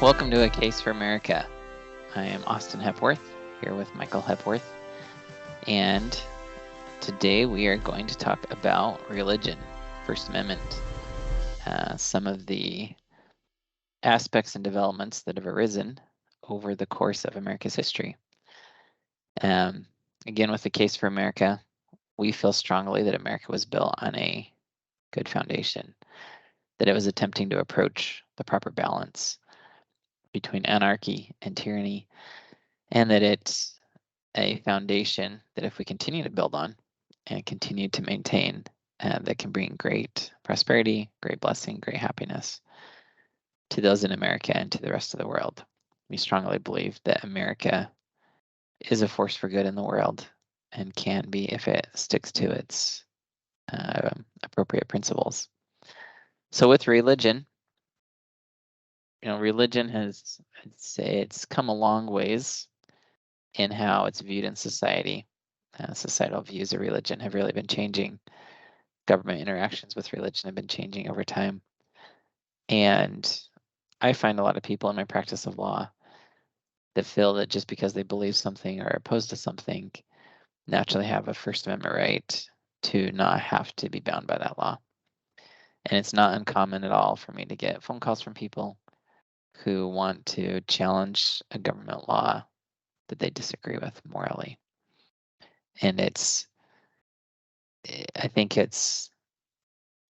Welcome to A Case for America. I am Austin Hepworth, here with Michael Hepworth, and today we are going to talk about religion, First Amendment, some of the aspects and developments that have arisen over the course of America's history. Again, with A Case for America, we feel strongly that America was built on a good foundation, that it was attempting to approach the proper balance between anarchy and tyranny, and that it's a foundation that if we continue to build on and continue to maintain, that can bring great prosperity, great blessing, great happiness to those in America and to the rest of the world. We strongly believe that America is a force for good in the world and can be if it sticks to its appropriate principles. So with religion, religion has, I'd say, it's come a long ways in how it's viewed in society. Societal views of religion have really been changing. Government interactions with religion have been changing over time. And I find a lot of people in my practice of law that feel that just because they believe something or are opposed to something, naturally have a First Amendment right to not have to be bound by that law. And it's not uncommon at all for me to get phone calls from people who want to challenge a government law that they disagree with morally. And I think it's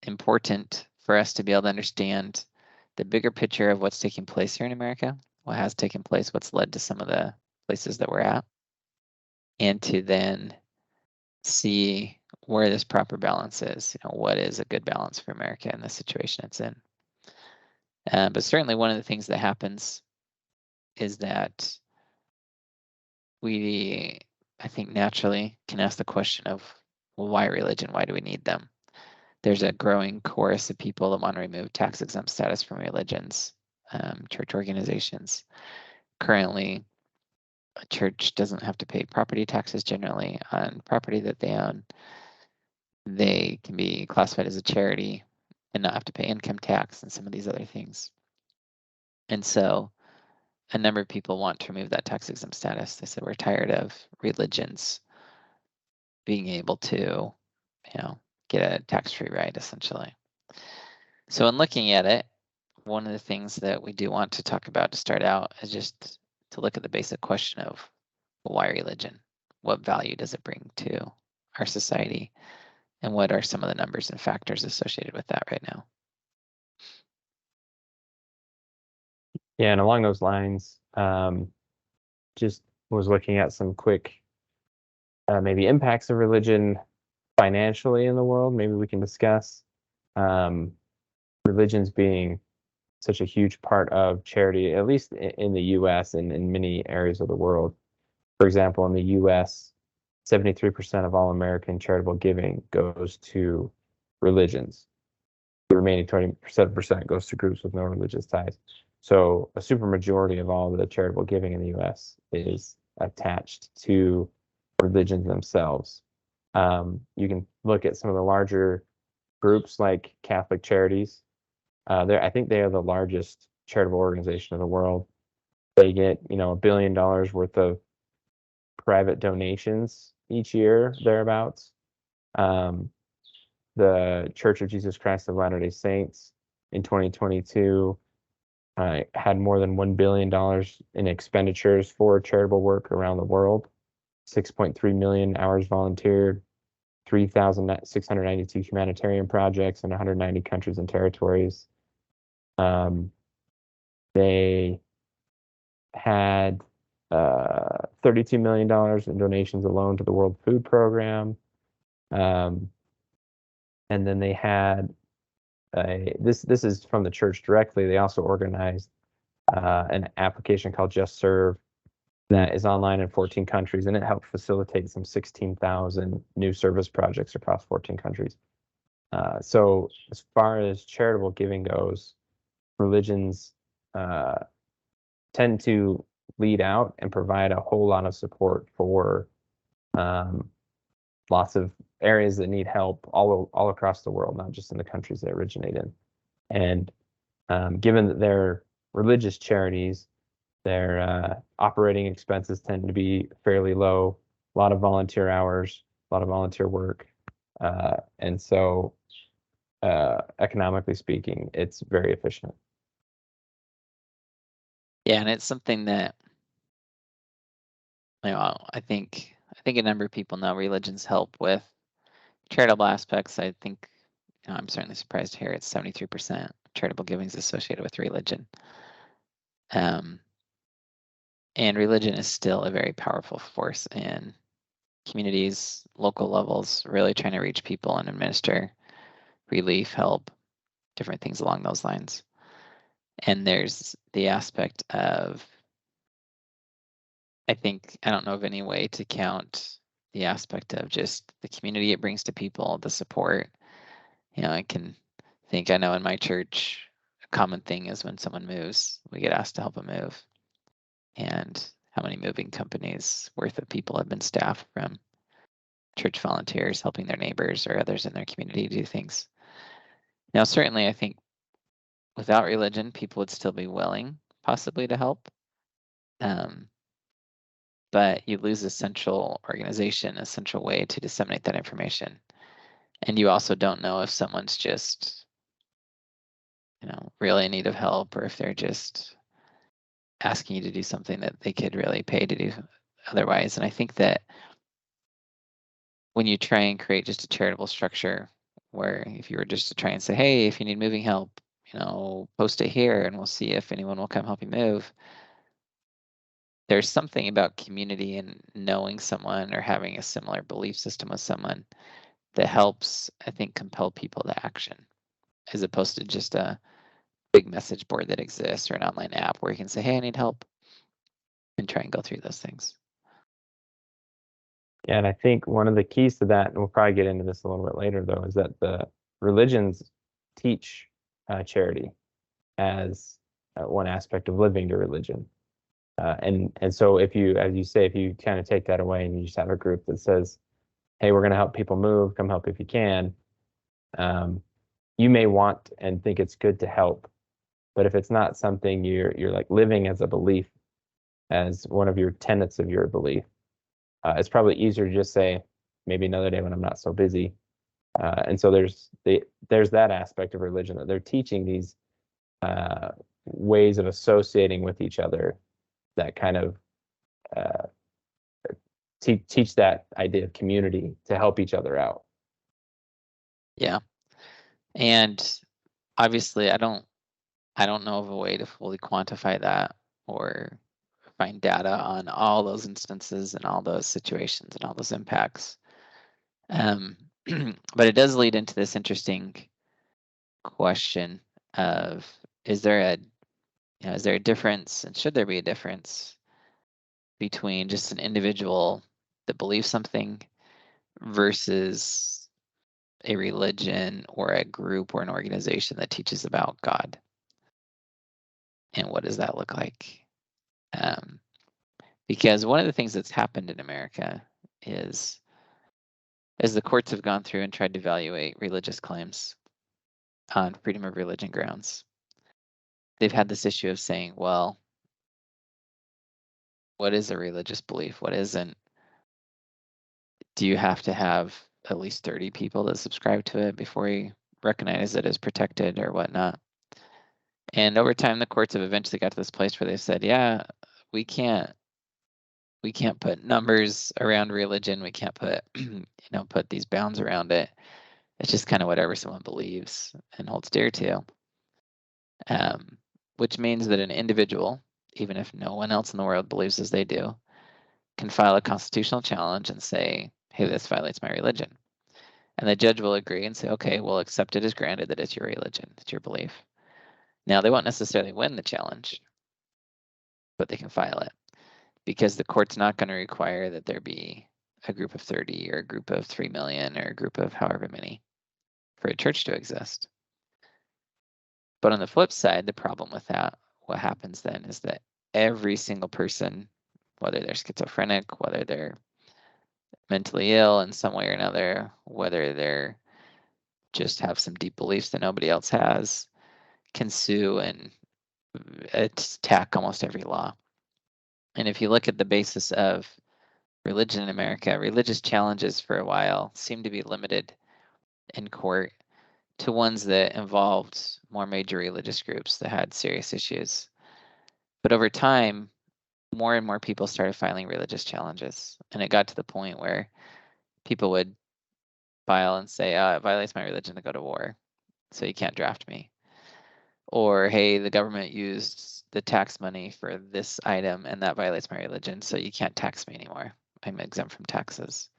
important for us to be able to understand the bigger picture of what's taking place here in America, what has taken place, what's led to some of the places that we're at, and to then see where this proper balance is. What is a good balance for America in the situation it's in? But certainly one of the things that happens is that we, I think, naturally can ask the question of, well, why religion? Why do we need them? There's a growing chorus of people that want to remove tax-exempt status from religions, church organizations. Currently, a church doesn't have to pay property taxes generally on property that they own. They can be classified as a charity and not have to pay income tax and some of these other things. And so a number of people want to remove that tax-exempt status. They said, we're tired of religions being able to, get a tax-free ride, essentially. So in looking at it, one of the things that we do want to talk about to start out is just to look at the basic question of, well, why religion? What value does it bring to our society? And what are some of the numbers and factors associated with that right now? Yeah, and along those lines, just was looking at some quick maybe impacts of religion financially in the world. Maybe we can discuss religions being such a huge part of charity, at least in the U.S. and in many areas of the world. For example, in the U.S., 73% of all American charitable giving goes to religions. The remaining 27% goes to groups with no religious ties. So a supermajority of all the charitable giving in the U.S. is attached to religions themselves. You can look at some of the larger groups like Catholic Charities. I think they are the largest charitable organization in the world. They get, $1 billion worth of private donations each year, thereabouts. The Church of Jesus Christ of Latter-day Saints in 2022 had more than $1 billion in expenditures for charitable work around the world, 6.3 million hours volunteered, 3,692 humanitarian projects in 190 countries and territories. They had $32 million in donations alone to the World Food Program. And then they had this is from the church directly. They also organized an application called Just Serve that is online in 14 countries, and it helped facilitate some 16,000 new service projects across 14 countries. So as far as charitable giving goes, religions tend to lead out and provide a whole lot of support for lots of areas that need help all across the world, not just in the countries they originate in. And given that they're religious charities, their operating expenses tend to be fairly low, a lot of volunteer hours, a lot of volunteer work. And so economically speaking, it's very efficient. Yeah, and it's something that I think a number of people know religions help with charitable aspects. I think I'm certainly surprised to hear it's 73% charitable giving is associated with religion. And religion is still a very powerful force in communities, local levels, really trying to reach people and administer relief, help, different things along those lines. And there's the aspect of, I don't know of any way to count the aspect of just the community it brings to people, the support. I know in my church, a common thing is when someone moves, we get asked to help them move. And how many moving companies worth of people have been staffed from church volunteers helping their neighbors or others in their community do things. Now, certainly, I think without religion, people would still be willing possibly to help. But you lose a central organization, a central way to disseminate that information. And you also don't know if someone's just, really in need of help, or if they're just asking you to do something that they could really pay to do otherwise. And I think that when you try and create just a charitable structure where if you were just to try and say, hey, if you need moving help, post it here and we'll see if anyone will come help you move. There's something about community and knowing someone or having a similar belief system with someone that helps, I think, compel people to action, as opposed to just a big message board that exists or an online app where you can say, hey, I need help, and try and go through those things. Yeah, and I think one of the keys to that, and we'll probably get into this a little bit later, though, is that the religions teach charity as one aspect of living to religion. And so if you, as you say, if you kind of take that away and you just have a group that says, hey, we're going to help people move, come help if you can, you may want and think it's good to help. But if it's not something you're like living as a belief, as one of your tenets of your belief, it's probably easier to just say, maybe another day when I'm not so busy. And so there's that aspect of religion, that they're teaching these ways of associating with each other that kind of teach that idea of community to help each other out. Yeah. And obviously I don't know of a way to fully quantify that or find data on all those instances and all those situations and all those impacts. But it does lead into this interesting question of, is there a difference, and should there be a difference between just an individual that believes something versus a religion or a group or an organization that teaches about God? And what does that look like? Because one of the things that's happened in America is, as the courts have gone through and tried to evaluate religious claims on freedom of religion grounds, they've had this issue of saying, well, what is a religious belief? What isn't? Do you have to have at least 30 people that subscribe to it before you recognize it as protected or whatnot? And over time, the courts have eventually got to this place where they said, yeah, we can't put numbers around religion. We can't put, put these bounds around it. It's just kind of whatever someone believes and holds dear to. Which means that an individual, even if no one else in the world believes as they do, can file a constitutional challenge and say, hey, this violates my religion. And the judge will agree and say, okay, we'll accept it as granted that it's your religion, it's your belief. Now, they won't necessarily win the challenge, but they can file it, because the court's not going to require that there be a group of 30 or a group of 3 million or a group of however many for a church to exist. But on the flip side, the problem with that, what happens then is that every single person, whether they're schizophrenic, whether they're mentally ill in some way or another, whether they're just have some deep beliefs that nobody else has, can sue and attack almost every law. And if you look at the basis of religion in America, religious challenges for a while seemed to be limited in court to ones that involved more major religious groups that had serious issues. But over time, more and more people started filing religious challenges. And it got to the point where people would file and say, it violates my religion to go to war, so you can't draft me. Or, hey, the government used the tax money for this item and that violates my religion, so you can't tax me anymore. I'm exempt from taxes.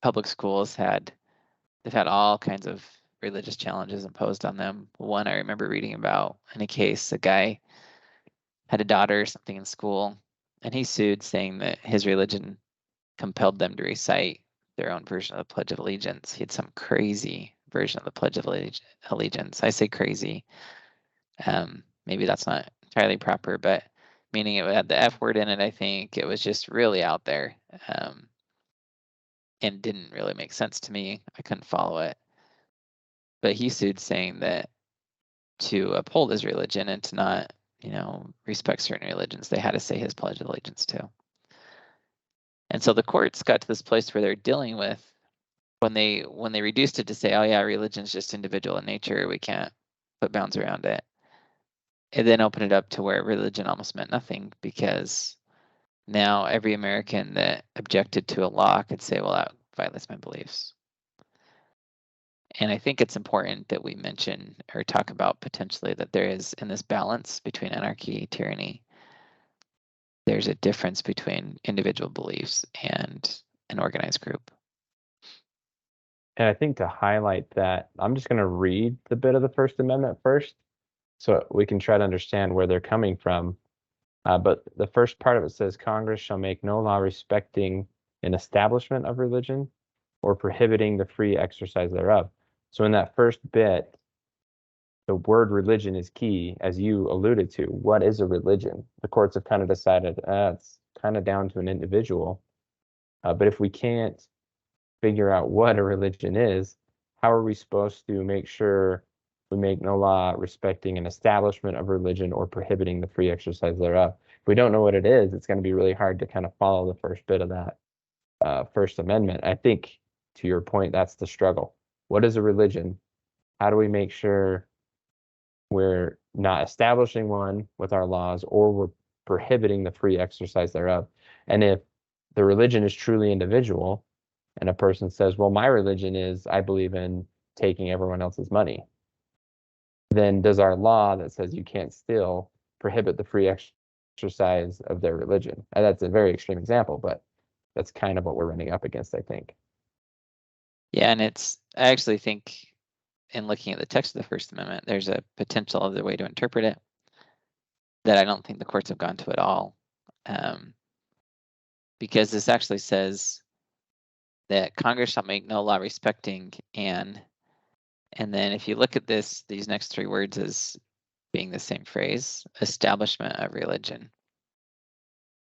Public schools they've had all kinds of religious challenges imposed on them. One I remember reading about in a case, a guy had a daughter or something in school, and he sued saying that his religion compelled them to recite their own version of the Pledge of Allegiance. He had some crazy version of the Pledge of Allegiance. I say crazy. Maybe that's not entirely proper, but meaning it had the F word in it, I think. It was just really out there and didn't really make sense to me. I couldn't follow it. But he sued saying that to uphold his religion and to not, respect certain religions, they had to say his Pledge of Allegiance too. And so the courts got to this place where they're dealing with when they reduced it to say, oh yeah, religion's just individual in nature, we can't put bounds around it. It then opened it up to where religion almost meant nothing, because now every American that objected to a law could say, well, that violates my beliefs. And I think it's important that we mention or talk about potentially that there is, in this balance between anarchy, tyranny, there's a difference between individual beliefs and an organized group. And I think to highlight that, I'm just going to read the bit of the First Amendment first, so we can try to understand where they're coming from. But the first part of it says, Congress shall make no law respecting an establishment of religion or prohibiting the free exercise thereof. So in that first bit, the word religion is key, as you alluded to. What is a religion? The courts have kind of decided it's kind of down to an individual. But if we can't figure out what a religion is, how are we supposed to make sure we make no law respecting an establishment of religion or prohibiting the free exercise thereof? If we don't know what it is, it's going to be really hard to kind of follow the first bit of that First Amendment. I think, to your point, that's the struggle. What is a religion? How do we make sure we're not establishing one with our laws, or we're prohibiting the free exercise thereof? And if the religion is truly individual, and a person says, well, my religion is I believe in taking everyone else's money, then does our law that says you can't steal prohibit the free exercise of their religion? And that's a very extreme example, but that's kind of what we're running up against, I think. Yeah, and I actually think in looking at the text of the First Amendment, there's a potential other way to interpret it that I don't think the courts have gone to at all. Because this actually says that Congress shall make no law respecting and then if you look at these next three words as being the same phrase, establishment of religion.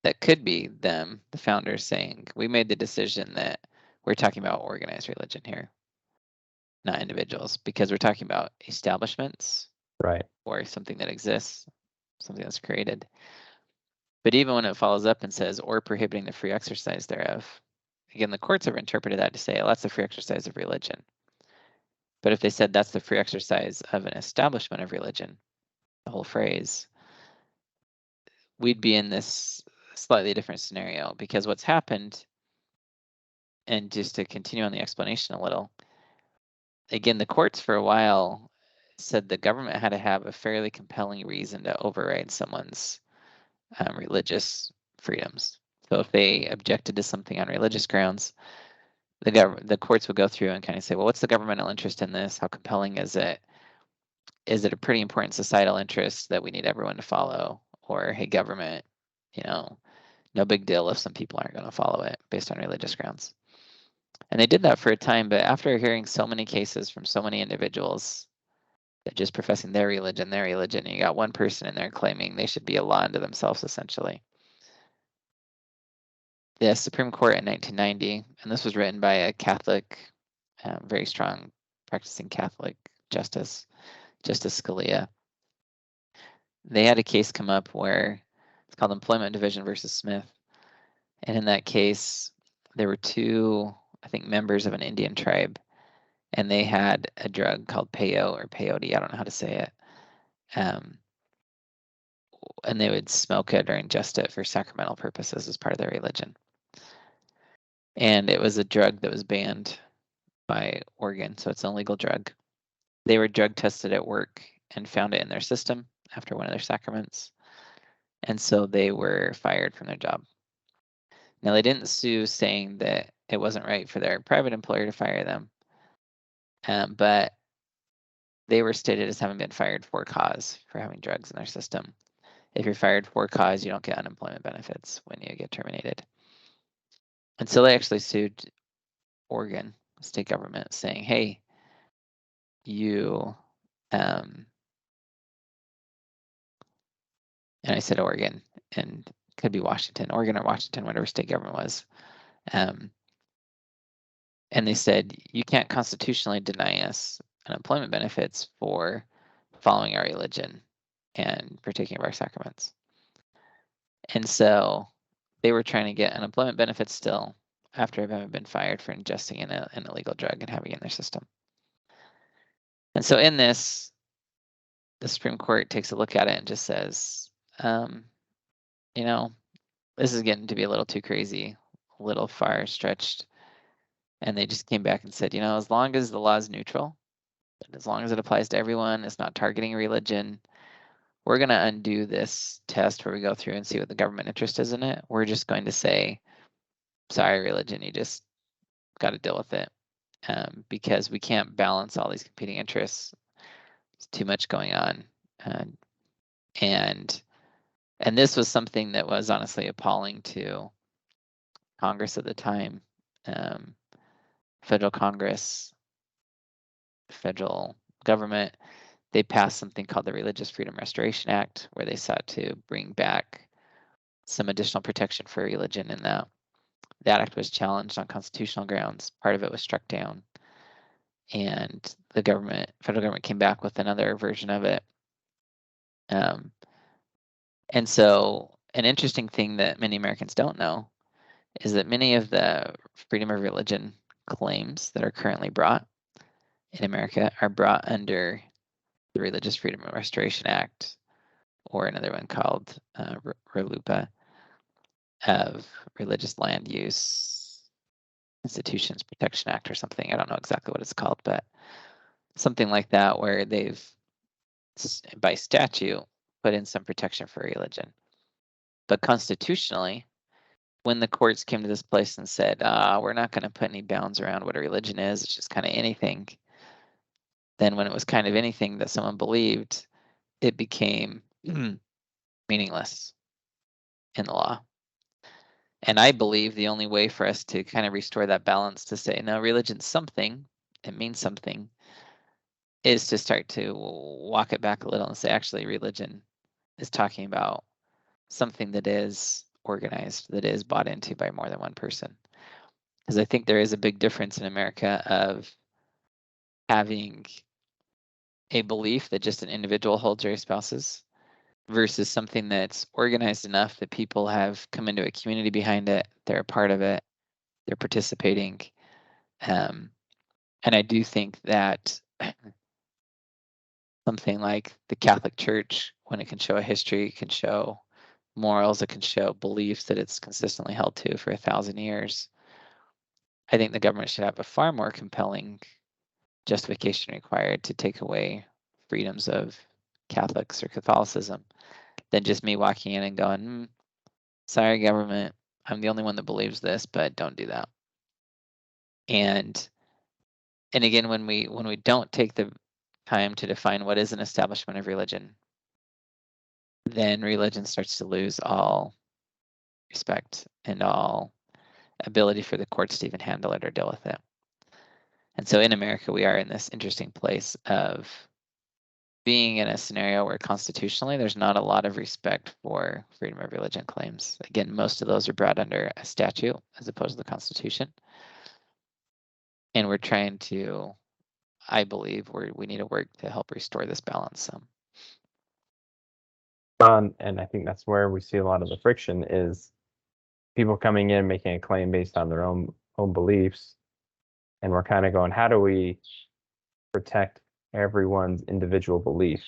That could be them, the founders, saying, we made the decision that we're talking about organized religion here, not individuals, because we're talking about establishments, right, or something that exists, something that's created. But even when it follows up and says, or prohibiting the free exercise thereof, again, the courts have interpreted that to say, oh, that's the free exercise of religion. But if they said that's the free exercise of an establishment of religion, the whole phrase, we'd be in this slightly different scenario, because what's happened, and just to continue on the explanation a little, again, the courts for a while said the government had to have a fairly compelling reason to override someone's religious freedoms. So if they objected to something on religious grounds, the courts would go through and kind of say, well, what's the governmental interest in this? How compelling is it? Is it a pretty important societal interest that we need everyone to follow? Or, hey, government, no big deal if some people aren't going to follow it based on religious grounds. And they did that for a time, but after hearing so many cases from so many individuals that just professing their religion, you got one person in there claiming they should be a law unto themselves, essentially. The Supreme Court in 1990, and this was written by a Catholic, very strong practicing Catholic Justice Scalia. they had a case come up where it's called Employment Division versus Smith. And in that case, there were two, I think, members of an Indian tribe, and they had a drug called peyote or peyote. I don't know how to say it. And they would smoke it or ingest it for sacramental purposes as part of their religion. And it was a drug that was banned by Oregon, so it's an illegal drug. They were drug tested at work and found it in their system after one of their sacraments. And so they were fired from their job. Now, they didn't sue saying that it wasn't right for their private employer to fire them, but they were stated as having been fired for cause for having drugs in their system. If you're fired for cause, you don't get unemployment benefits when you get terminated. And so they actually sued Oregon state government saying, hey, you, and I said Oregon, and could be Washington, Oregon or Washington, whatever state government was. And they said, you can't constitutionally deny us unemployment benefits for following our religion and partaking of our sacraments. And so they were trying to get unemployment benefits still after having been fired for ingesting an illegal drug and having it in their system. And so in this, the Supreme Court takes a look at it and just says, you know, this is getting to be a little too crazy, a little far stretched. And they just came back and said, you know, as long as the law is neutral, as long as it applies to everyone, it's not targeting religion, we're going to undo this test where we go through and see what the government interest is in it. We're just going to say, sorry, religion, you just got to deal with it, because we can't balance all these competing interests. There's too much going on. And this was something that was honestly appalling to Congress at the time. Federal Congress, federal government, they passed something called the Religious Freedom Restoration Act, where they sought to bring back some additional protection for religion, and that act was challenged on constitutional grounds. Part of it was struck down, and the federal government came back with another version of it. And so an interesting thing that many Americans don't know is that many of the freedom of religion claims that are currently brought in America are brought under the Religious Freedom Restoration Act, or another one called RLUIPA, of Religious Land Use Institutions Protection Act or something. I don't know exactly what it's called, but something like that, where they've, by statute, put in some protection for religion. But constitutionally, when the courts came to this place and said, we're not going to put any bounds around what a religion is, it's just kind of anything, then when it was kind of anything that someone believed, it became meaningless in the law. And I believe the only way for us to kind of restore that balance to say, no, religion's something, it means something, is to start to walk it back a little and say, actually, religion is talking about something that is organized, that is bought into by more than one person. Because I think there is a big difference in America of having a belief that just an individual holds or espouses versus something that's organized enough that people have come into a community behind it, they're a part of it, they're participating. And I do think that something like the Catholic Church, when it can show a history, it can show morals, it can show beliefs that it's consistently held to for 1,000 years. I think the government should have a far more compelling justification required to take away freedoms of Catholics or Catholicism than just me walking in and going, sorry, government, I'm the only one that believes this, but don't do that. And again, when we don't take the time to define what is an establishment of religion, then religion starts to lose all respect and all ability for the courts to even handle it or deal with it. And so in America, we are in this interesting place of being in a scenario where constitutionally there's not a lot of respect for freedom of religion claims. Again, most of those are brought under a statute as opposed to the Constitution. And we're trying to, I believe, we need to work to help restore this balance some. And I think that's where we see a lot of the friction is people coming in making a claim based on their own beliefs, and we're kind of going, how do we protect everyone's individual belief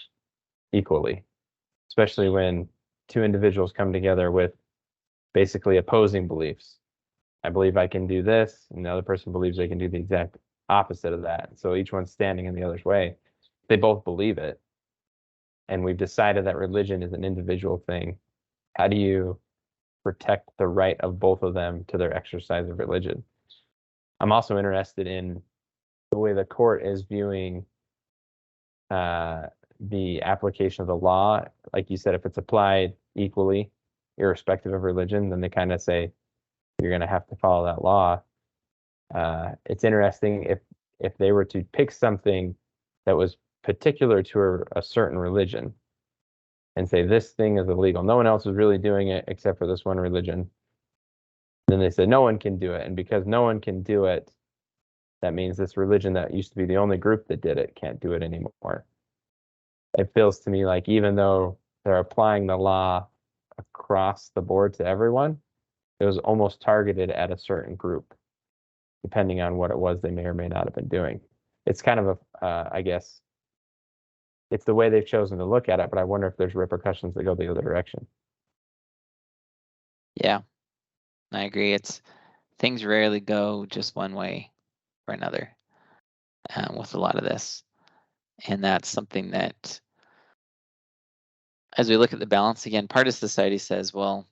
equally, especially when two individuals come together with basically opposing beliefs. I believe I can do this, and the other person believes they can do the exact opposite of that. So each one's standing in the other's way. They both believe it, and we've decided that religion is an individual thing. How do you protect the right of both of them to their exercise of religion? I'm also interested in the way the court is viewing the application of the law. Like you said, if it's applied equally, irrespective of religion, then they kind of say you're going to have to follow that law. It's interesting if they were to pick something that was particular to a certain religion and say this thing is illegal. No one else is really doing it except for this one religion. Then they said no one can do it, and because no one can do it, that means this religion that used to be the only group that did it can't do it anymore. It feels to me like even though they're applying the law across the board to everyone, it was almost targeted at a certain group, depending on what it was they may or may not have been doing. It's kind of I guess, it's the way they've chosen to look at it, but I wonder if there's repercussions that go the other direction. Yeah, I agree. Things rarely go just one way or another with a lot of this. And that's something that, as we look at the balance again, part of society says, well,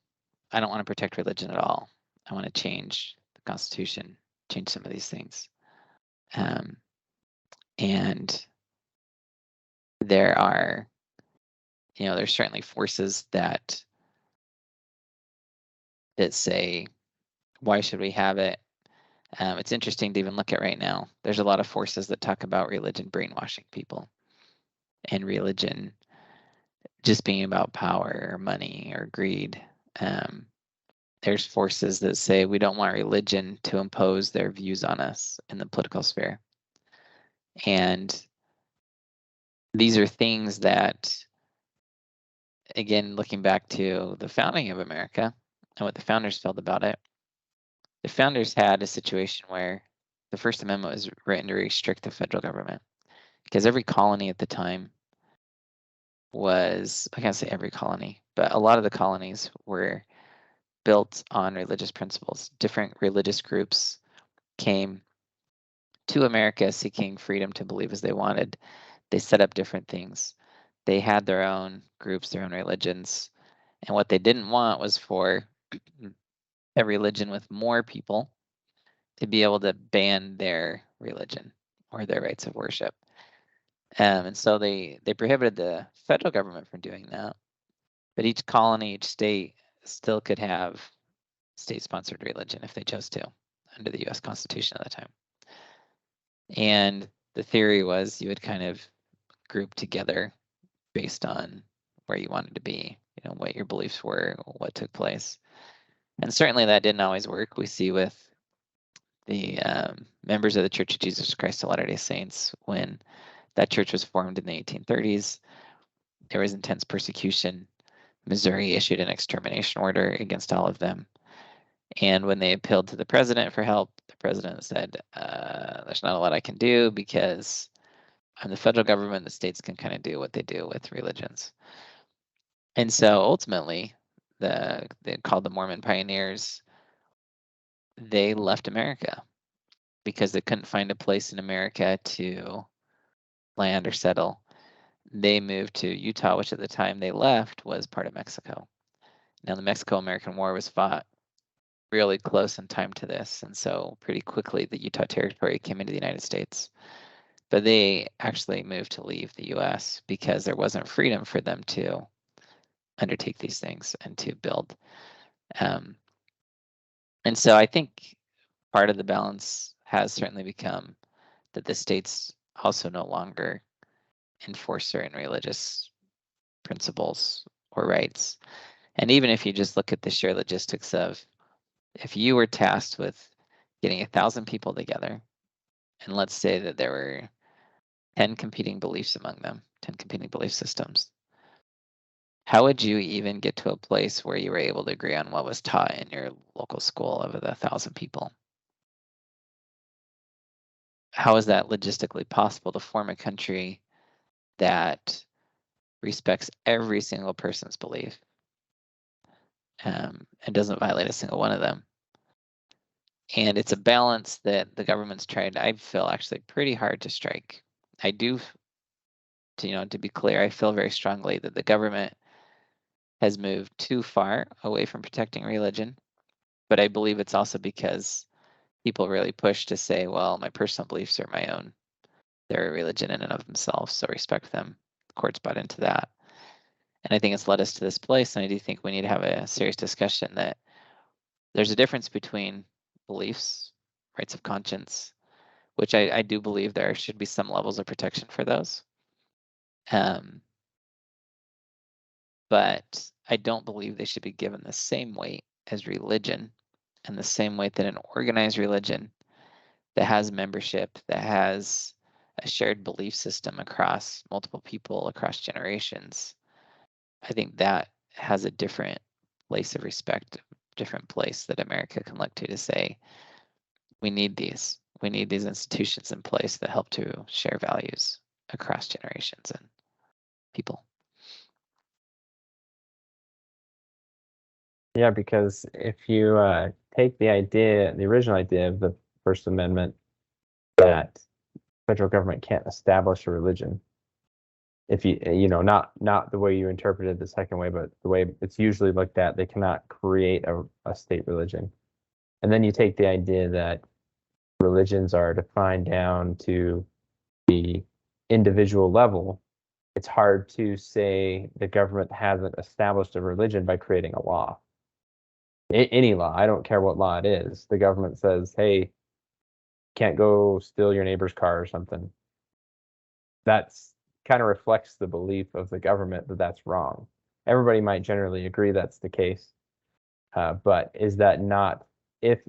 I don't want to protect religion at all. I want to change the Constitution, change some of these things. And there are, there's certainly forces that say, why should we have it? It's interesting to even look at right now. There's a lot of forces that talk about religion brainwashing people and religion just being about power or money or greed. There's forces that say we don't want religion to impose their views on us in the political sphere. And these are things that, again, looking back to the founding of America and what the founders felt about it, the founders had a situation where the First Amendment was written to restrict the federal government because every colony at the time was, I can't say every colony, but a lot of the colonies were built on religious principles. Different religious groups came to America seeking freedom to believe as they wanted. They set up different things. They had their own groups, their own religions. And what they didn't want was for a religion with more people to be able to ban their religion or their rights of worship. And so they prohibited the federal government from doing that. But each colony, each state still could have state-sponsored religion if they chose to under the U.S. Constitution at the time. And the theory was you would kind of group together based on where you wanted to be, what your beliefs were, what took place. And certainly that didn't always work. We see with the members of the Church of Jesus Christ of Latter-day Saints, when that church was formed in the 1830s, there was intense persecution. Missouri issued an extermination order against all of them. And when they appealed to the president for help, the president said, there's not a lot I can do because I'm the federal government. The states can kind of do what they do with religions. And so ultimately, they called the Mormon pioneers, they left America because they couldn't find a place in America to land or settle. They moved to Utah, which at the time they left was part of Mexico. Now, the Mexico-American War was fought really close in time to this, and so pretty quickly the Utah Territory came into the United States. But they actually moved to leave the U.S. because there wasn't freedom for them to undertake these things and to build. And so I think part of the balance has certainly become that the states also no longer enforce certain religious principles or rights. And even if you just look at the sheer logistics of, if you were tasked with getting 1,000 people together, and let's say that there were 10 competing beliefs among them, 10 competing belief systems, how would you even get to a place where you were able to agree on what was taught in your local school of the 1,000 people? How is that logistically possible to form a country that respects every single person's belief and doesn't violate a single one of them? And it's a balance that the government's tried, I feel, actually pretty hard to strike. I do, to be clear, I feel very strongly that the government has moved too far away from protecting religion, but I believe it's also because people really push to say, well, my personal beliefs are my own. They're a religion in and of themselves, so respect them. The court's bought into that. And I think it's led us to this place, and I do think we need to have a serious discussion that there's a difference between beliefs, rights of conscience, which I do believe there should be some levels of protection for those. But I don't believe they should be given the same weight as religion, and the same weight that an organized religion that has membership, that has a shared belief system across multiple people, across generations. I think that has a different place of respect, different place that America can look to say, we need these. We need these institutions in place that help to share values across generations and people. Yeah, because if you take the original idea of the First Amendment, that federal government can't establish a religion, if not the way you interpreted the second way, but the way it's usually looked at, they cannot create a state religion. And then you take the idea that religions are defined down to the individual level. It's hard to say the government hasn't established a religion by creating a law. Any law, I don't care what law it is. The government says, hey, can't go steal your neighbor's car or something. That's kind of reflects the belief of the government that that's wrong. Everybody might generally agree that's the case, but is that not, if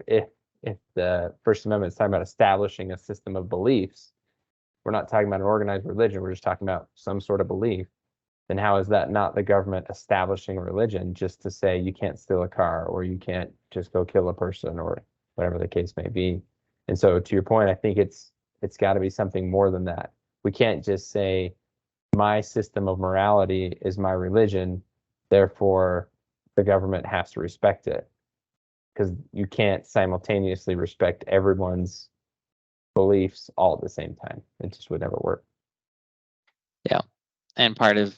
the First Amendment is talking about establishing a system of beliefs, we're not talking about an organized religion, we're just talking about some sort of belief, then how is that not the government establishing a religion just to say you can't steal a car or you can't just go kill a person or whatever the case may be? And so to your point, I think it's got to be something more than that. We can't just say my system of morality is my religion, therefore the government has to respect it, because you can't simultaneously respect everyone's beliefs all at the same time. It just would never work. Yeah, and part of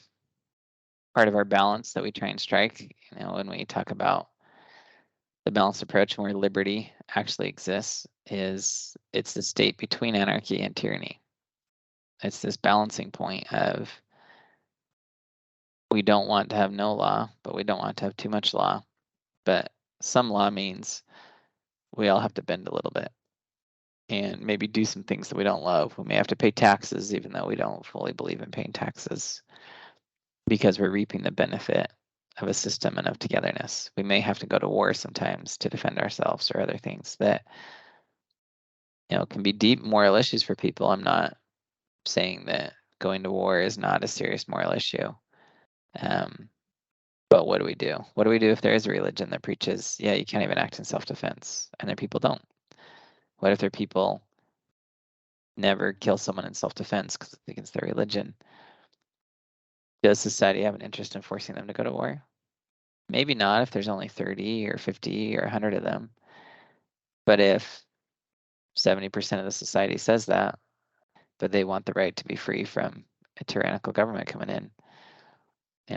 our balance that we try and strike, when we talk about the balanced approach and where liberty actually exists, is it's the state between anarchy and tyranny. It's this balancing point of, we don't want to have no law, but we don't want to have too much law. But some law means we all have to bend a little bit and maybe do some things that we don't love. We may have to pay taxes even though we don't fully believe in paying taxes, because we're reaping the benefit of a system and of togetherness. We may have to go to war sometimes to defend ourselves or other things that can be deep moral issues for people. I'm not saying that going to war is not a serious moral issue. But what do we do? What do we do if there is a religion that preaches, yeah, you can't even act in self-defense, and then people don't? What if their people never kill someone in self-defense because it's against their religion? Does society have an interest in forcing them to go to war? Maybe not if there's only 30 or 50 or 100 of them. But if 70% of the society says that, but they want the right to be free from a tyrannical government coming in,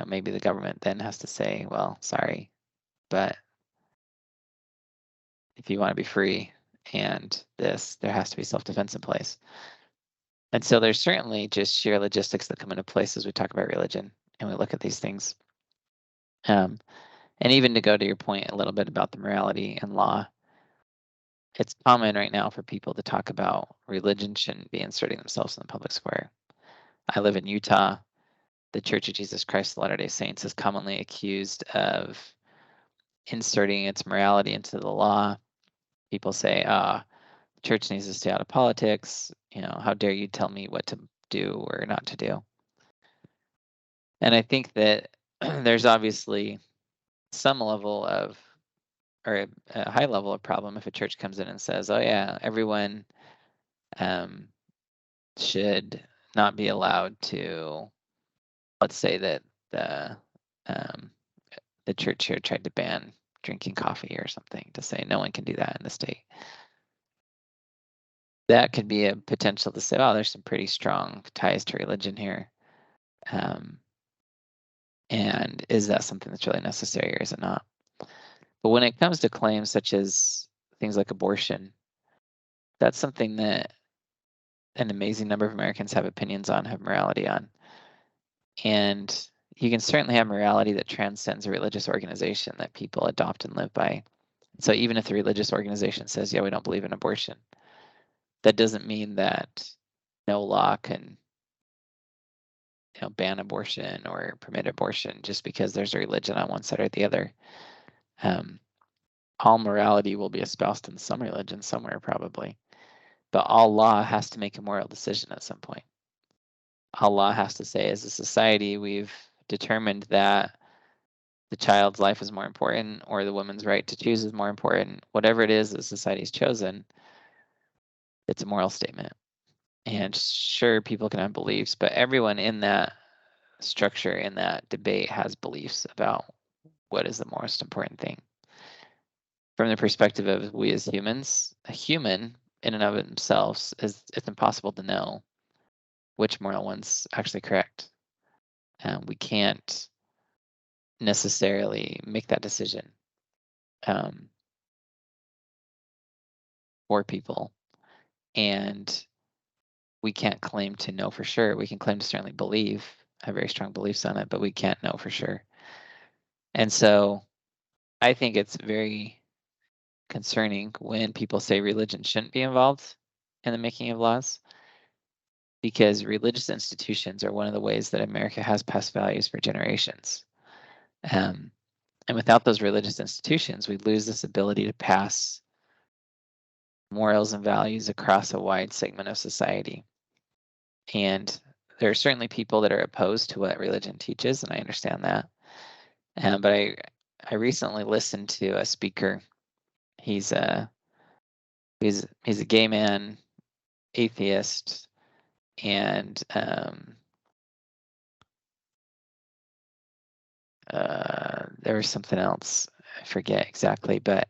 maybe the government then has to say, well, sorry, but if you want to be free and there has to be self-defense in place. And so there's certainly just sheer logistics that come into place as we talk about religion and we look at these things. And even to go to your point a little bit about the morality and law, it's common right now for people to talk about religion shouldn't be inserting themselves in the public square. I live in Utah. The Church of Jesus Christ of Latter-day Saints is commonly accused of inserting its morality into the law. People say, the church needs to stay out of politics. How dare you tell me what to do or not to do? And I think that there's obviously some level of, or a high level of problem if a church comes in and says, oh yeah, everyone should not be allowed to, let's say that the church here tried to ban drinking coffee or something, to say no one can do that in the state. That could be a potential to say, oh, there's some pretty strong ties to religion here. And is that something that's really necessary, or is it not? But when it comes to claims such as things like abortion, that's something that an amazing number of Americans have opinions on, have morality on. And you can certainly have morality that transcends a religious organization that people adopt and live by. So even if the religious organization says, yeah, we don't believe in abortion, that doesn't mean that no law can ban abortion or permit abortion just because there's a religion on one side or the other. All morality will be espoused in some religion somewhere probably, but all law has to make a moral decision at some point. All law has to say, as a society, we've determined that the child's life is more important, or the woman's right to choose is more important. Whatever it is that society's chosen, it's a moral statement. And sure, people can have beliefs, but everyone in that structure, in that debate, has beliefs about what is the most important thing. From the perspective of we as humans, a human in and of themselves, it's impossible to know which moral one's actually correct. We can't necessarily make that decision for people. And we can't claim to know for sure. We can claim to certainly believe, have very strong beliefs on it, but we can't know for sure. And so I think it's very concerning when people say religion shouldn't be involved in the making of laws, because religious institutions are one of the ways that America has passed values for generations. And without those religious institutions, we lose this ability to pass morals and values across a wide segment of society. And there are certainly people that are opposed to what religion teaches, and I understand that. But I recently listened to a speaker. He's a gay man, atheist, and there was something else, I forget exactly, but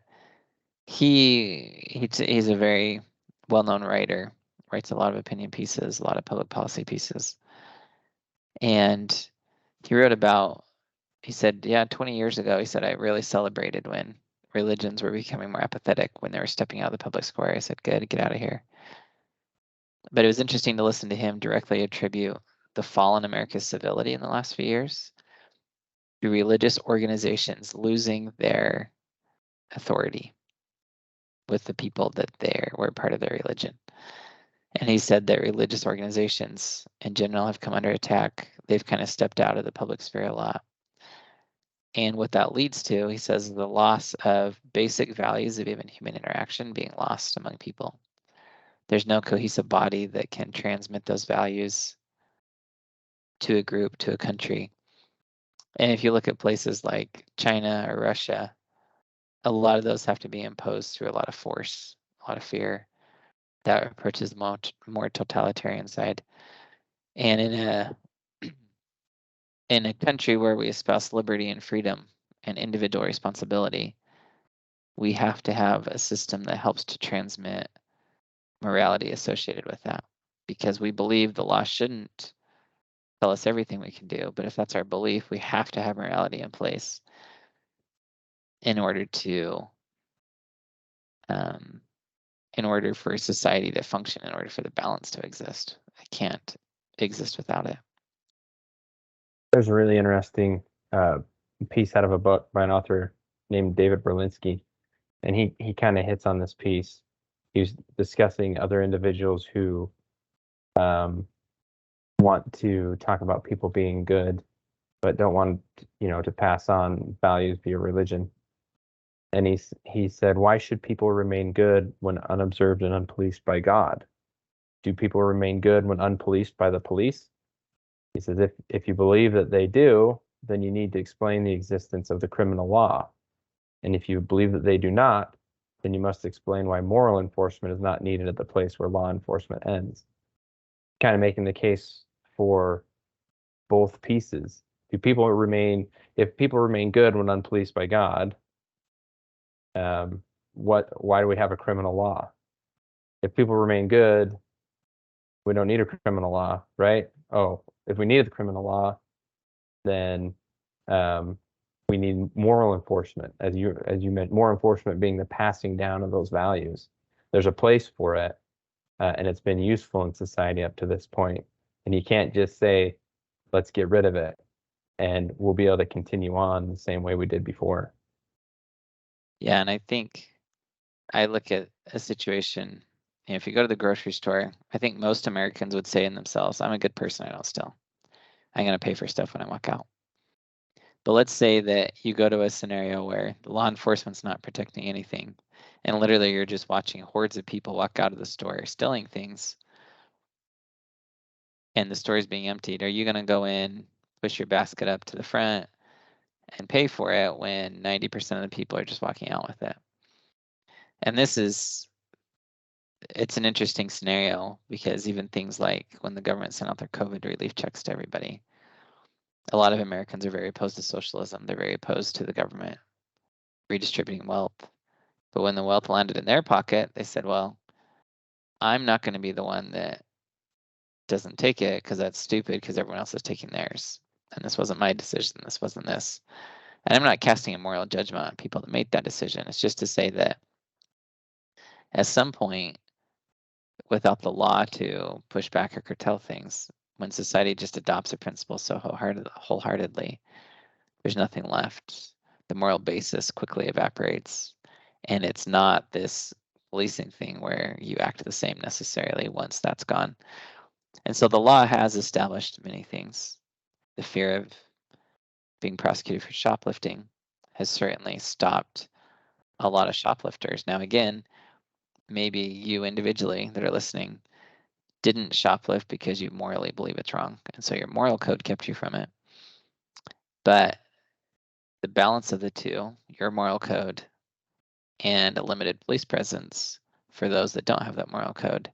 he's a very well-known writer, writes a lot of opinion pieces, a lot of public policy pieces. And he wrote about, he said, yeah, 20 years ago, he said, I really celebrated when religions were becoming more apathetic, when they were stepping out of the public square. I said, good, get out of here. But it was interesting to listen to him directly attribute the fall in America's civility in the last few years to religious organizations losing their authority with the people that were part of their religion. And he said that religious organizations in general have come under attack. They've kind of stepped out of the public sphere a lot. And what that leads to, he says, the loss of basic values of even human interaction being lost among people. There's no cohesive body that can transmit those values to a group, to a country. And if you look at places like China or Russia, a lot of those have to be imposed through a lot of force, a lot of fear. That approaches the more totalitarian side. And in a country where we espouse liberty and freedom and individual responsibility, we have to have a system that helps to transmit morality associated with that, because we believe the law shouldn't tell us everything we can do, but if that's our belief, we have to have morality in place in order for society to function, in order for the balance to exist. It can't exist without it. There's a really interesting piece out of a book by an author named David Berlinski, and he kind of hits on this piece. He was discussing other individuals who want to talk about people being good, but don't want to pass on values via religion. And he said, why should people remain good when unobserved and unpoliced by God? Do people remain good when unpoliced by the police? He says, if you believe that they do, then you need to explain the existence of the criminal law. And if you believe that they do not, then you must explain why moral enforcement is not needed at the place where law enforcement ends. Kind of making the case for both pieces. If people remain good when unpoliced by God, why do we have a criminal law? If people remain good, we don't need a criminal law, right? Oh, if we needed the criminal law, then we need moral enforcement, as you meant, moral enforcement being the passing down of those values. There's a place for it, and it's been useful in society up to this point. And you can't just say, let's get rid of it, and we'll be able to continue on the same way we did before. Yeah, and I think I look at a situation, if you go to the grocery store, I think most Americans would say in themselves, I'm a good person, I don't steal. I'm going to pay for stuff when I walk out. But let's say that you go to a scenario where law enforcement's not protecting anything, and literally you're just watching hordes of people walk out of the store stealing things, and the store is being emptied. Are you going to go in, push your basket up to the front, and pay for it when 90% of the people are just walking out with it? And it's an interesting scenario, because even things like when the government sent out their COVID relief checks to everybody, a lot of Americans are very opposed to socialism. They're very opposed to the government redistributing wealth. But when the wealth landed in their pocket, they said, well, I'm not going to be the one that doesn't take it, because that's stupid, because everyone else is taking theirs. And this wasn't my decision. This wasn't this. And I'm not casting a moral judgment on people that made that decision. It's just to say that at some point, without the law to push back or curtail things, when society just adopts a principle so wholeheartedly, there's nothing left. The moral basis quickly evaporates. And it's not this policing thing where you act the same necessarily once that's gone. And so the law has established many things. The fear of being prosecuted for shoplifting has certainly stopped a lot of shoplifters. Now, again, maybe you individually that are listening didn't shoplift because you morally believe it's wrong, and so your moral code kept you from it. But the balance of the two, your moral code and a limited police presence for those that don't have that moral code,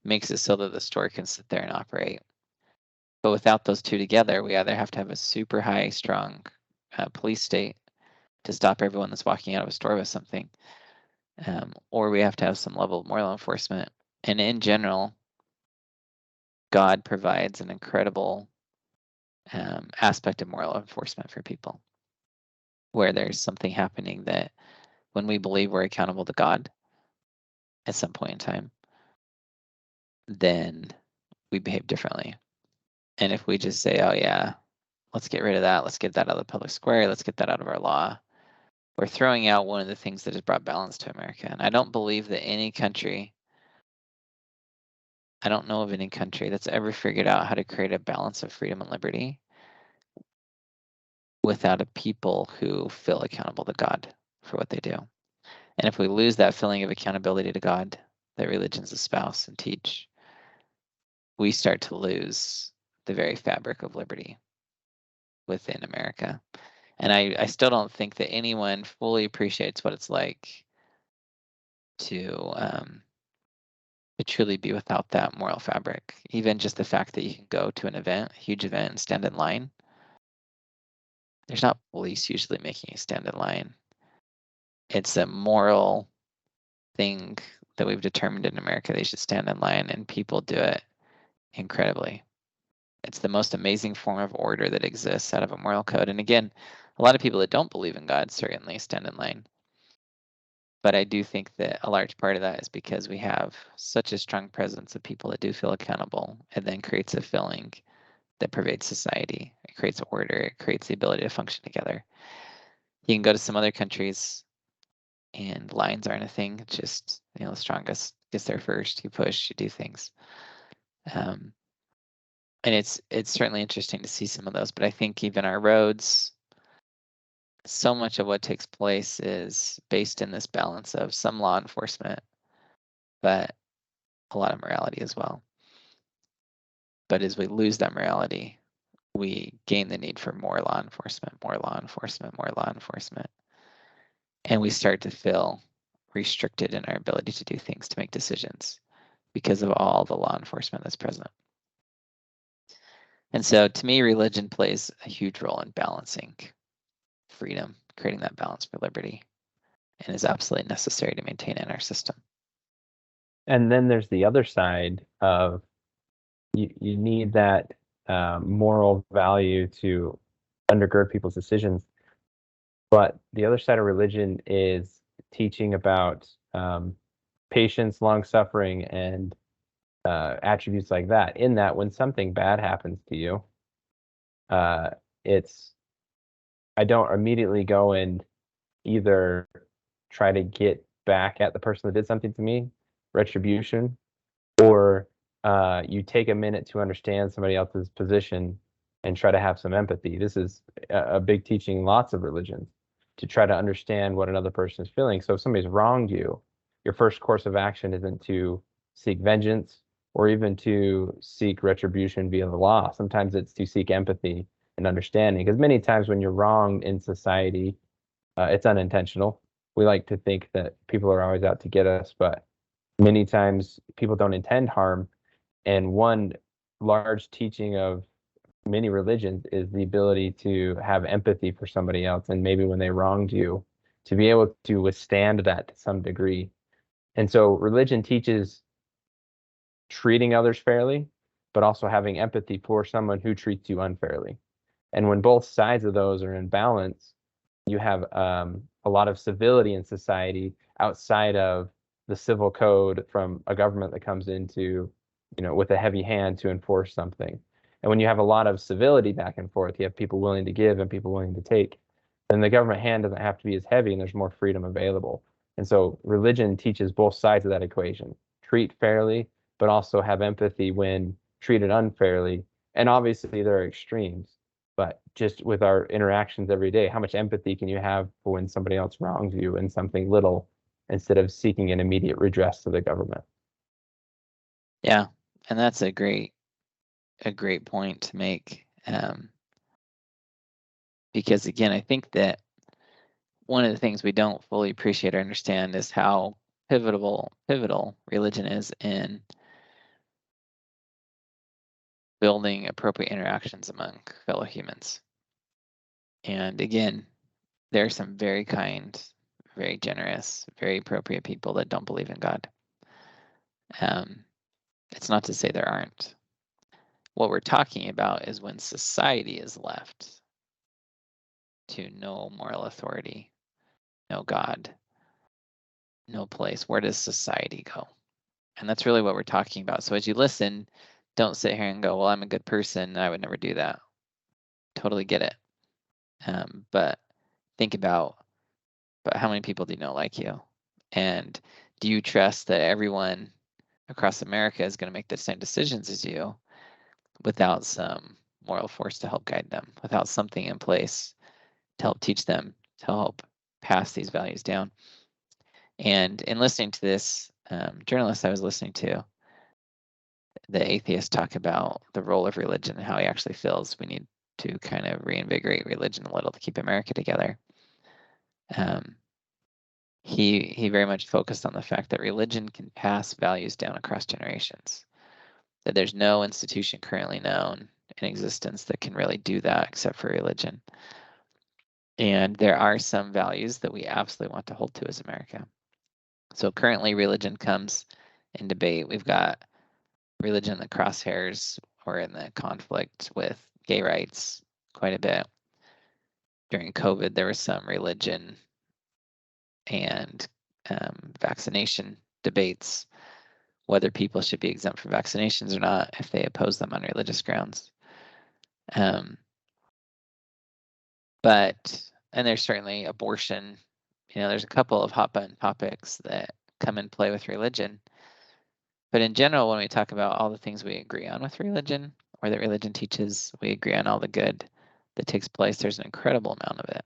makes it so that the store can sit there and operate. But without those two together, we either have to have a super high, strong police state to stop everyone that's walking out of a store with something, or we have to have some level of moral enforcement. And in general, God provides an incredible aspect of moral enforcement for people, where there's something happening that when we believe we're accountable to God at some point in time, then we behave differently. And if we just say, oh yeah, let's get rid of that, let's get that out of the public square, let's get that out of our law, we're throwing out one of the things that has brought balance to America. And I don't believe that any country, I don't know of any country that's ever figured out how to create a balance of freedom and liberty without a people who feel accountable to God for what they do. And if we lose that feeling of accountability to God that religions espouse and teach, we start to lose the very fabric of liberty within America. And I still don't think that anyone fully appreciates what it's like to truly be without that moral fabric. Even just the fact that you can go to an event, a huge event, and stand in line. There's not police usually making you stand in line. It's a moral thing that we've determined in America they should stand in line, and people do it incredibly. It's the most amazing form of order that exists out of a moral code. And again, a lot of people that don't believe in God certainly stand in line. But I do think that a large part of that is because we have such a strong presence of people that do feel accountable, and then creates a feeling that pervades society. It creates order. It creates the ability to function together. You can go to some other countries and lines aren't a thing. It's just, the strongest gets there first. You push, you do things. And it's certainly interesting to see some of those. But I think even our roads, so much of what takes place is based in this balance of some law enforcement, but a lot of morality as well. But as we lose that morality, we gain the need for more law enforcement, more law enforcement, more law enforcement. And we start to feel restricted in our ability to do things, to make decisions, because of all the law enforcement that's present. And so to me, religion plays a huge role in balancing freedom, creating that balance for liberty, and is absolutely necessary to maintain in our system. And then there's the other side of you need that moral value to undergird people's decisions. But the other side of religion is teaching about patience, long suffering, and attributes like that. In that, when something bad happens to you, I don't immediately go and either try to get back at the person that did something to me, retribution, or you take a minute to understand somebody else's position and try to have some empathy. This is a big teaching in lots of religions, to try to understand what another person is feeling. So if somebody's wronged you, your first course of action isn't to seek vengeance or even to seek retribution via the law. Sometimes it's to seek empathy and understanding, because many times when you're wronged in society, it's unintentional. We like to think that people are always out to get us, but many times people don't intend harm. And one large teaching of many religions is the ability to have empathy for somebody else, and maybe when they wronged you, to be able to withstand that to some degree. And so religion teaches treating others fairly, but also having empathy for someone who treats you unfairly. And when both sides of those are in balance, you have a lot of civility in society outside of the civil code from a government that comes into, with a heavy hand to enforce something. And when you have a lot of civility back and forth, you have people willing to give and people willing to take, then the government hand doesn't have to be as heavy and there's more freedom available. And so religion teaches both sides of that equation. Treat fairly, but also have empathy when treated unfairly. And obviously there are extremes, but just with our interactions every day, how much empathy can you have for when somebody else wrongs you in something little, instead of seeking an immediate redress to the government? Yeah, and that's a great point to make. Because again, I think that one of the things we don't fully appreciate or understand is how pivotal religion is in building appropriate interactions among fellow humans. And again, there are some very kind, very generous, very appropriate people that don't believe in God. It's not to say there aren't. What we're talking about is when society is left to no moral authority, no God, no place. Where does society go? And that's really what we're talking about. So as you listen, don't sit here and go, well, I'm a good person. I would never do that. Totally get it. But think about, but how many people do you know like you? And do you trust that everyone across America is going to make the same decisions as you without some moral force to help guide them, without something in place to help teach them, to help pass these values down? And in listening to this journalist I was listening to, the atheist talk about the role of religion and how he actually feels we need to kind of reinvigorate religion a little to keep America together. He very much focused on the fact that religion can pass values down across generations, that there's no institution currently known in existence that can really do that except for religion. And there are some values that we absolutely want to hold to as America. So currently religion comes in debate. We've got religion in the crosshairs or in the conflict with gay rights quite a bit. During COVID, there was some religion and vaccination debates, whether people should be exempt from vaccinations or not if they oppose them on religious grounds. And there's certainly abortion. There's a couple of hot button topics that come in play with religion. But in general, when we talk about all the things we agree on with religion, or that religion teaches, we agree on all the good that takes place. There's an incredible amount of it.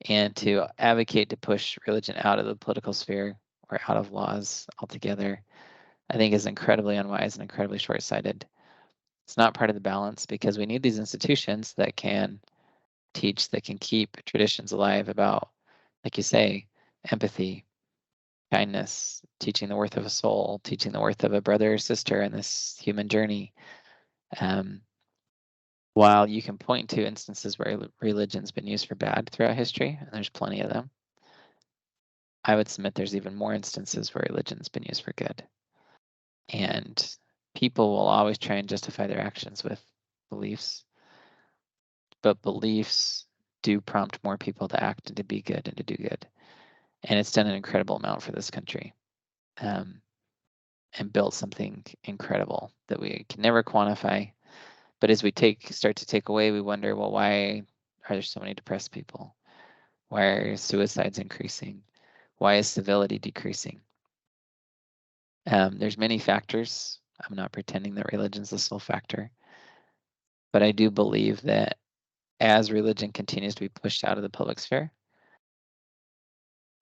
And to advocate to push religion out of the political sphere or out of laws altogether, I think is incredibly unwise and incredibly short-sighted. It's not part of the balance, because we need these institutions that can teach, that can keep traditions alive about, like you say, empathy, kindness, teaching the worth of a soul, teaching the worth of a brother or sister in this human journey. While you can point to instances where religion's been used for bad throughout history, and there's plenty of them, I would submit there's even more instances where religion's been used for good. And people will always try and justify their actions with beliefs, but beliefs do prompt more people to act and to be good and to do good. And it's done an incredible amount for this country, and built something incredible that we can never quantify. But as we start to take away, we wonder, well, why are there so many depressed people? Why are suicides increasing? Why is civility decreasing? There's many factors. I'm not pretending that religion's the sole factor, but I do believe that as religion continues to be pushed out of the public sphere,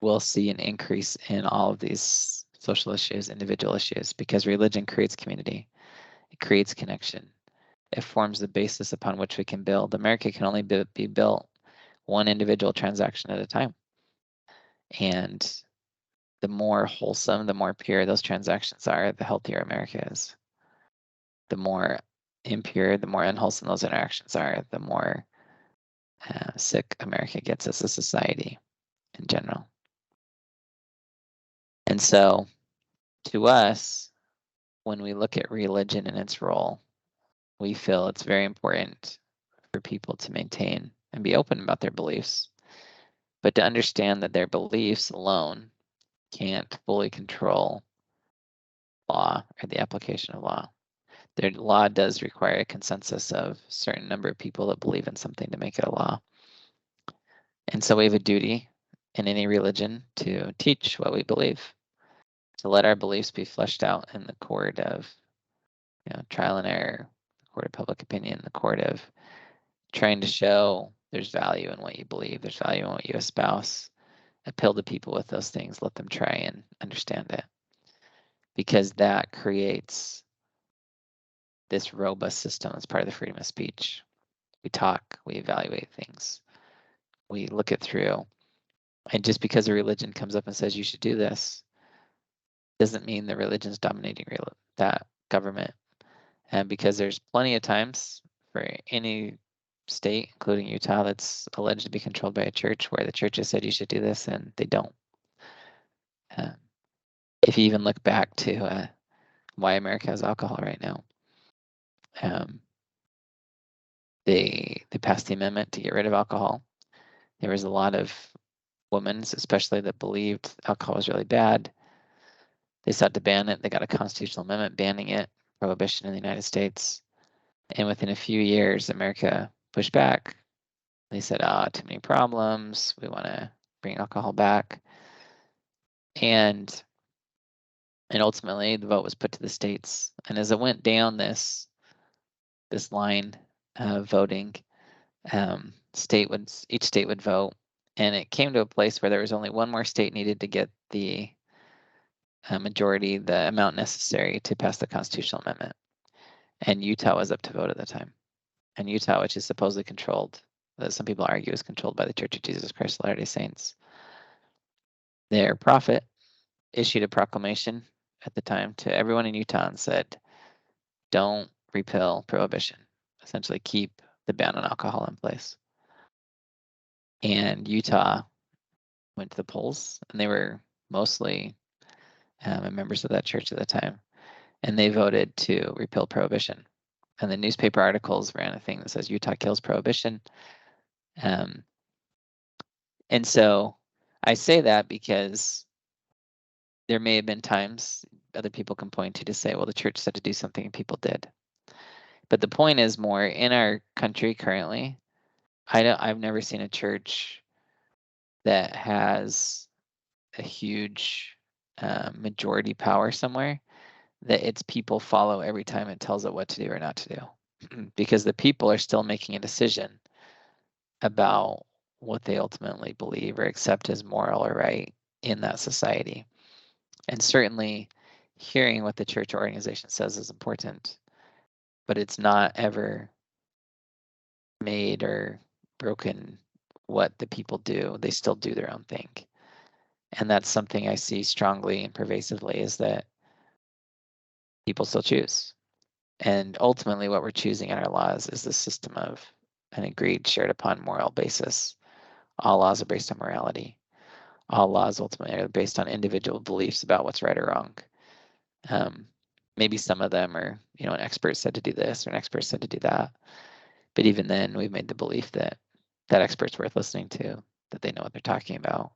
we'll see an increase in all of these social issues, individual issues, because religion creates community. It creates connection. It forms the basis upon which we can build. America can only be built one individual transaction at a time. And the more wholesome, the more pure those transactions are, the healthier America is. The more impure, the more unwholesome those interactions are, the more sick America gets as a society in general. And so, to us, when we look at religion and its role, we feel it's very important for people to maintain and be open about their beliefs, but to understand that their beliefs alone can't fully control law or the application of law. Their law does require a consensus of a certain number of people that believe in something to make it a law. And so we have a duty in any religion to teach what we believe, to let our beliefs be fleshed out in the court of trial and error, the court of public opinion, the court of trying to show there's value in what you believe, there's value in what you espouse. Appeal to people with those things, let them try and understand it. Because that creates this robust system that's part of the freedom of speech. We talk, we evaluate things, we look it through. And just because a religion comes up and says you should do this, doesn't mean the religion's dominating that government. And because there's plenty of times for any state, including Utah, that's alleged to be controlled by a church, where the church has said you should do this and they don't. If you even look back to why America has alcohol right now, they passed the amendment to get rid of alcohol. There was a lot of women, especially, that believed alcohol was really bad. They sought to ban it. They got a constitutional amendment banning it, prohibition in the United States. And within a few years, America pushed back. They said, too many problems. We want to bring alcohol back. And ultimately, the vote was put to the states. And as it went down this line of voting, each state would vote, and it came to a place where there was only one more state needed to get the majority, the amount necessary to pass the constitutional amendment. And Utah was up to vote at the time. And Utah, which is supposedly controlled, that some people argue is controlled by the Church of Jesus Christ of Latter-day Saints, their prophet issued a proclamation at the time to everyone in Utah and said, don't repeal prohibition, essentially keep the ban on alcohol in place. And Utah went to the polls, and they were mostly members of that church at the time, and they voted to repeal prohibition. And the newspaper articles ran a thing that says Utah kills prohibition. And so I say that because there may have been times other people can point to say, well, the church said to do something and people did. But the point is more, in our country currently, I've never seen a church that has a huge majority power somewhere that its people follow every time it tells it what to do or not to do. Because the people are still making a decision about what they ultimately believe or accept as moral or right in that society. And certainly hearing what the church organization says is important. but it's not ever made or broken what the people do. They still do their own thing. And that's something I see strongly and pervasively, is that people still choose. And ultimately what we're choosing in our laws is the system of an agreed, shared upon moral basis. All laws are based on morality. All laws ultimately are based on individual beliefs about what's right or wrong. Maybe some of them are, an expert said to do this or an expert said to do that. But even then, we've made the belief that that expert's worth listening to, that they know what they're talking about,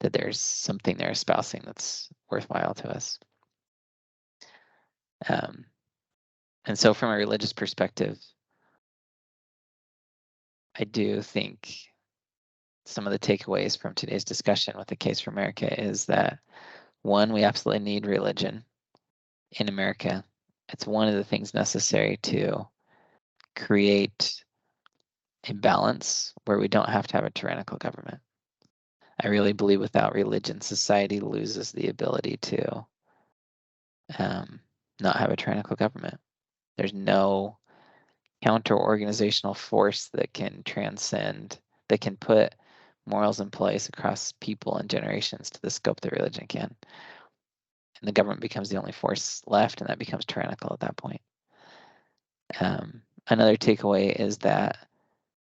that there's something they're espousing that's worthwhile to us. And so from a religious perspective, I do think some of the takeaways from today's discussion with the Case for America is that, one, we absolutely need religion in America. It's one of the things necessary to create a balance where we don't have to have a tyrannical government. I really believe without religion, society loses the ability to not have a tyrannical government. There's no counter-organizational force that can transcend, that can put morals in place across people and generations to the scope that religion can. And the government becomes the only force left, and that becomes tyrannical at that point. Another takeaway is that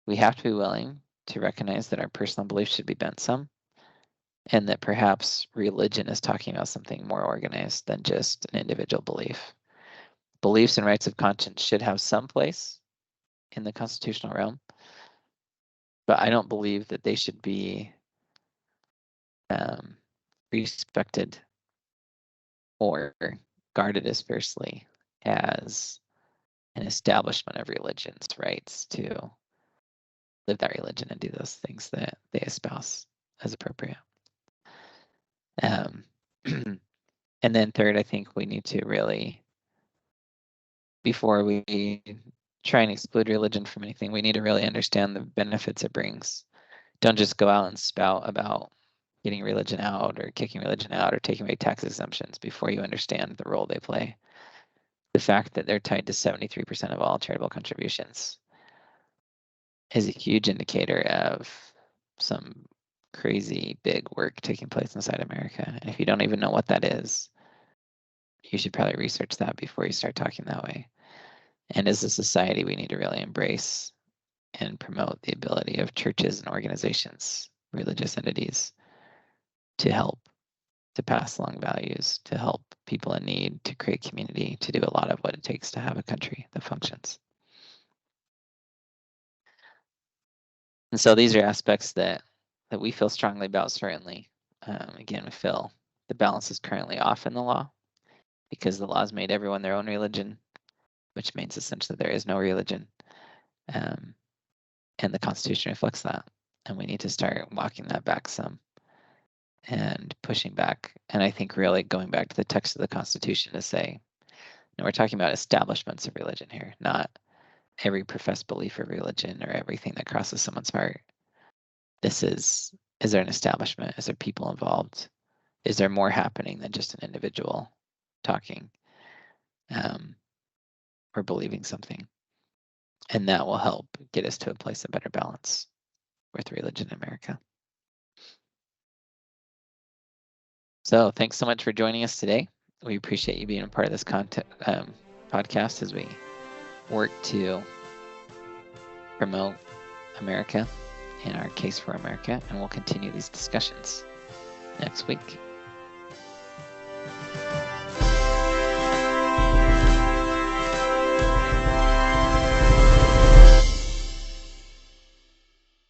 we have to be willing to recognize that our personal beliefs should be bent some, and that perhaps religion is talking about something more organized than just an individual belief. Beliefs and rights of conscience should have some place in the constitutional realm, but I don't believe that they should be respected or guarded as fiercely as an establishment of religion's rights to live that religion and do those things that they espouse as appropriate. And then third, I think we need to really, before we try and exclude religion from anything, we need to really understand the benefits it brings. Don't just go out and spout about getting religion out or kicking religion out or taking away tax exemptions before you understand the role they play. The fact that they're tied to 73% of all charitable contributions is a huge indicator of some crazy big work taking place inside America. And if you don't even know what that is, you should probably research that before you start talking that way. And as a society, we need to really embrace and promote the ability of churches and organizations, religious entities, to help to pass along values, to help people in need, to create community, to do a lot of what it takes to have a country that functions. And so these are aspects that we feel strongly about, certainly. Again, we feel the balance is currently off in the law because the law's made everyone their own religion, which means essentially there is no religion. And the Constitution reflects that. And we need to start walking that back some and pushing back. And I think really going back to the text of the Constitution to say, we're talking about establishments of religion here, not every professed belief of religion or everything that crosses someone's heart. This is there an establishment? Is there people involved? Is there more happening than just an individual talking or believing something? And that will help get us to a place of better balance with religion in America. So thanks so much for joining us today. We appreciate you being a part of this podcast as we work to promote America and our Case for America, and we'll continue these discussions next week.